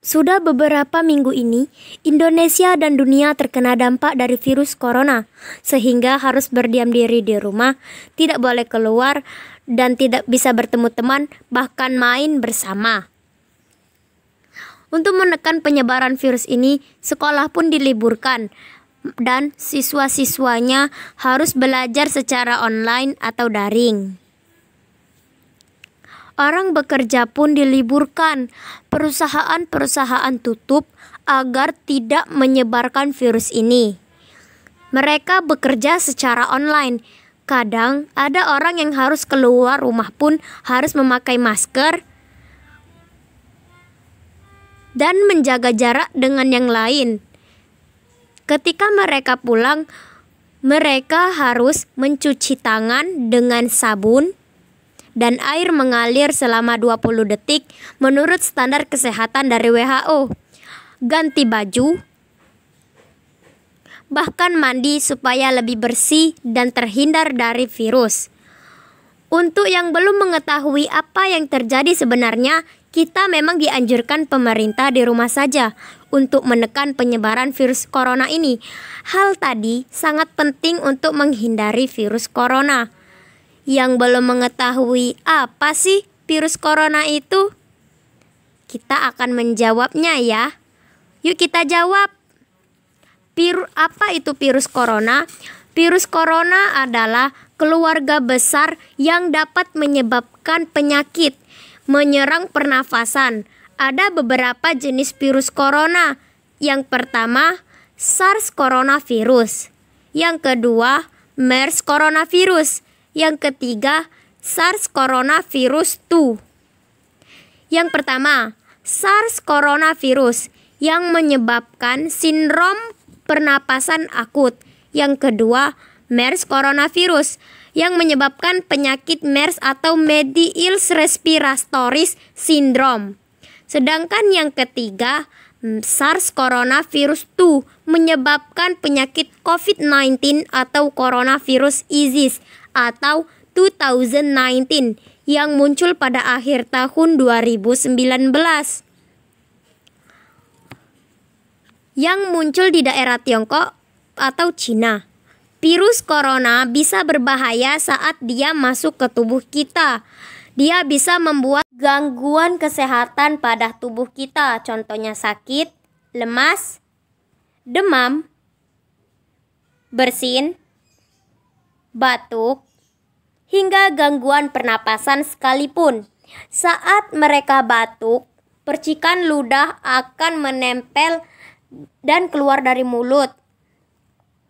Sudah beberapa minggu ini, Indonesia dan dunia terkena dampak dari virus corona, sehingga harus berdiam diri di rumah, tidak boleh keluar, dan tidak bisa bertemu teman, bahkan main bersama. Untuk menekan penyebaran virus ini, sekolah pun diliburkan, dan siswa-siswanya harus belajar secara online atau daring. Orang bekerja pun diliburkan, perusahaan-perusahaan tutup agar tidak menyebarkan virus ini. Mereka bekerja secara online. Kadang ada orang yang harus keluar rumah pun harus memakai masker dan menjaga jarak dengan yang lain. Ketika mereka pulang, mereka harus mencuci tangan dengan sabun dan air mengalir selama 20 detik menurut standar kesehatan dari WHO. Ganti baju, bahkan mandi supaya lebih bersih dan terhindar dari virus. Untuk yang belum mengetahui apa yang terjadi sebenarnya, kita memang dianjurkan pemerintah di rumah saja untuk menekan penyebaran virus corona ini. Hal tadi sangat penting untuk menghindari virus corona. Yang belum mengetahui apa sih virus corona itu? Kita akan menjawabnya ya. Yuk kita jawab. Apa itu virus corona? Virus corona adalah keluarga besar yang dapat menyebabkan penyakit, menyerang pernafasan. Ada beberapa jenis virus corona. Yang pertama, SARS coronavirus. Yang kedua, MERS coronavirus. Yang ketiga, SARS coronavirus 2. Yang pertama, SARS coronavirus yang menyebabkan sindrom pernapasan akut. Yang kedua, MERS coronavirus yang menyebabkan penyakit MERS atau Medical Respiratory Syndrome. Sedangkan yang ketiga, SARS coronavirus 2 menyebabkan penyakit COVID-19 atau coronavirus disease atau 2019 yang muncul pada akhir tahun 2019. Yang muncul di daerah Tiongkok atau Cina. Virus corona bisa berbahaya saat dia masuk ke tubuh kita. Dia bisa membuat gangguan kesehatan pada tubuh kita, contohnya sakit, lemas, demam, bersin, batuk, hingga gangguan pernapasan sekalipun. Saat mereka batuk, percikan ludah akan menempel dan keluar dari mulut.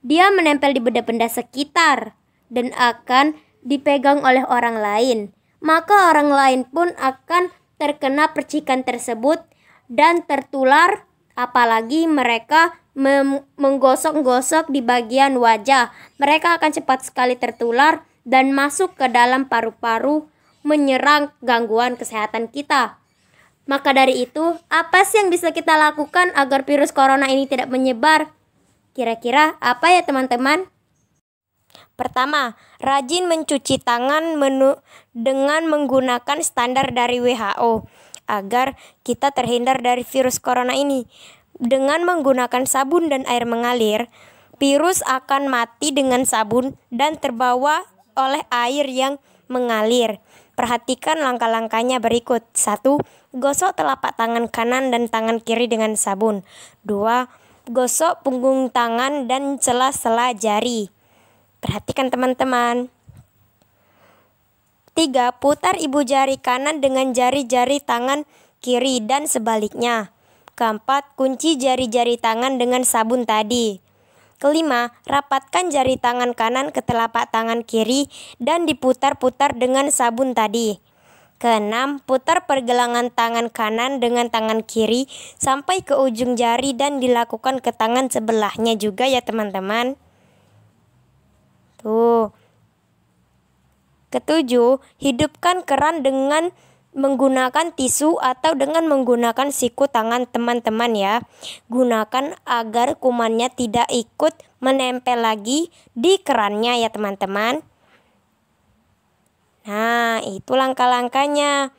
Dia menempel di benda-benda sekitar dan akan dipegang oleh orang lain. Maka orang lain pun akan terkena percikan tersebut dan tertular, apalagi mereka menggosok-gosok di bagian wajah. Mereka akan cepat sekali tertular dan masuk ke dalam paru-paru, menyerang gangguan kesehatan kita. Maka dari itu, apa sih yang bisa kita lakukan agar virus corona ini tidak menyebar? Kira-kira apa ya teman-teman? Pertama, rajin mencuci tangan dengan menggunakan standar dari WHO agar kita terhindar dari virus corona ini. Dengan menggunakan sabun dan air mengalir, virus akan mati dengan sabun dan terbawa oleh air yang mengalir. Perhatikan langkah-langkahnya berikut. 1. Gosok telapak tangan kanan dan tangan kiri dengan sabun. 2. Gosok punggung tangan dan sela-sela jari. Perhatikan teman-teman. 3. Putar ibu jari kanan dengan jari-jari tangan kiri dan sebaliknya. 4. Kunci jari-jari tangan dengan sabun tadi. 5. Rapatkan jari tangan kanan ke telapak tangan kiri dan diputar-putar dengan sabun tadi. 6. Putar pergelangan tangan kanan dengan tangan kiri sampai ke ujung jari dan dilakukan ke tangan sebelahnya juga ya teman-teman. Tuh. 7. Hidupkan keran dengan menggunakan tisu atau dengan menggunakan siku tangan teman-teman ya. Gunakan agar kumannya tidak ikut menempel lagi di kerannya ya teman-teman. Nah, itu langkah-langkahnya.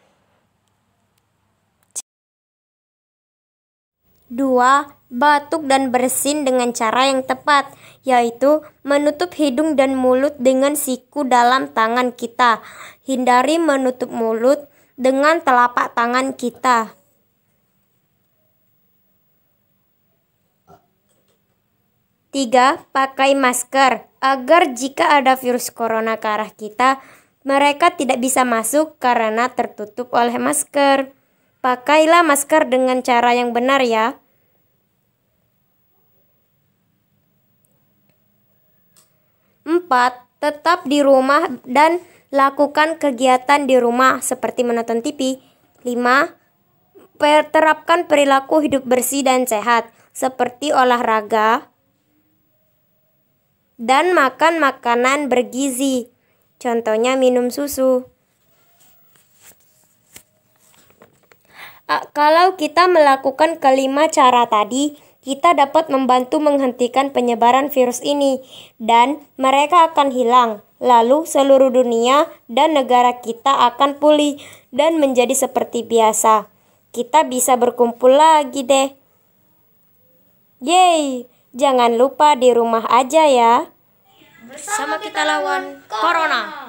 2. Batuk dan bersin dengan cara yang tepat, yaitu menutup hidung dan mulut dengan siku dalam tangan kita. Hindari menutup mulut dengan telapak tangan kita. 3. Pakai masker, agar jika ada virus corona ke arah kita, mereka tidak bisa masuk karena tertutup oleh masker. Pakailah masker dengan cara yang benar ya. 4. Tetap di rumah dan lakukan kegiatan di rumah seperti menonton TV. 5. Terapkan perilaku hidup bersih dan sehat seperti olahraga dan makan makanan bergizi. Contohnya minum susu. Kalau kita melakukan kelima cara tadi, kita dapat membantu menghentikan penyebaran virus ini dan mereka akan hilang. Lalu seluruh dunia dan negara kita akan pulih dan menjadi seperti biasa. Kita bisa berkumpul lagi deh. Yeay, jangan lupa di rumah aja ya. Bersama kita lawan Corona.